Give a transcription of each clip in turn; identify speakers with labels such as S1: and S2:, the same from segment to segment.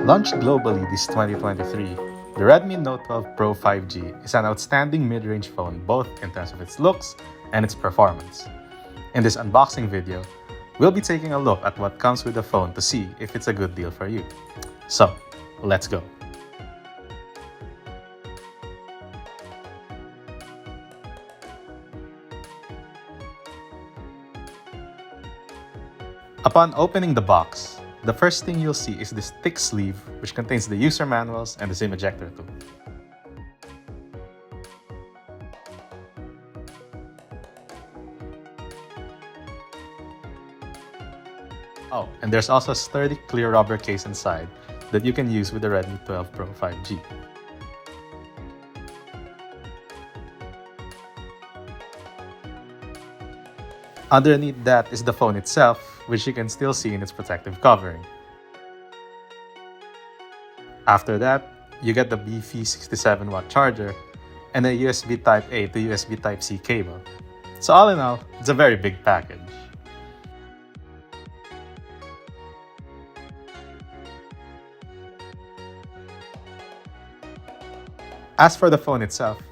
S1: Launched globally this 2023, the Redmi Note 12 Pro 5G is an outstanding mid-range phone both in terms of its looks and its performance. In this unboxing video, we'll be taking a look at what comes with the phone to see if it's a good deal for you. So, let's go! Upon opening the box, the first thing you'll see is this thick sleeve which contains the user manuals and the SIM ejector tool. Oh, and there's also a sturdy clear rubber case inside that you can use with the Redmi 12 Pro 5G. Underneath that is the phone itself, which you can still see in its protective covering. After that, you get the beefy 67-watt charger and a USB Type-A to USB Type-C cable. So all in all, it's a very big package. As for the phone itself,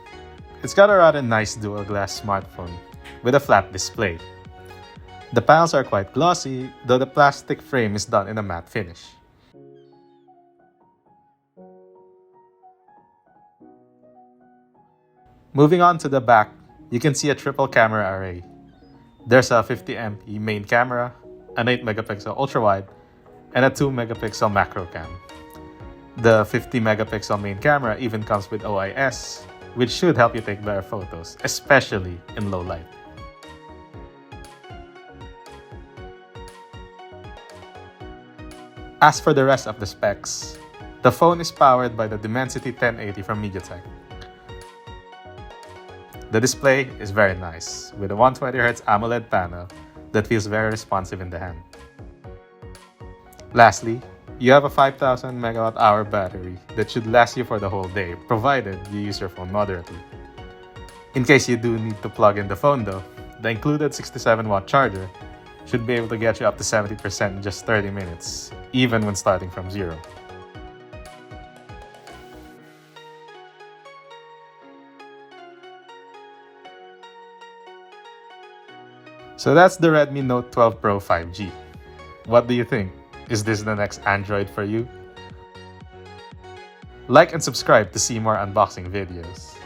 S1: it's got a rather nice dual-glass smartphone with a flat display. The panels are quite glossy, though the plastic frame is done in a matte finish. Moving on to the back, you can see a triple camera array. There's a 50MP main camera, an 8MP ultra-wide, and a 2MP macro cam. The 50MP main camera even comes with OIS, which should help you take better photos, especially in low light. As for the rest of the specs, the phone is powered by the Dimensity 1080 from MediaTek. The display is very nice, with a 120Hz AMOLED panel that feels very responsive in the hand. Lastly, you have a 5000 mAh battery that should last you for the whole day, provided you use your phone moderately. In case you do need to plug in the phone though, the included 67-watt charger should be able to get you up to 70% in just 30 minutes, even when starting from zero. So that's the Redmi Note 12 Pro 5G. What do you think? Is this the next Android for you? Like and subscribe to see more unboxing videos.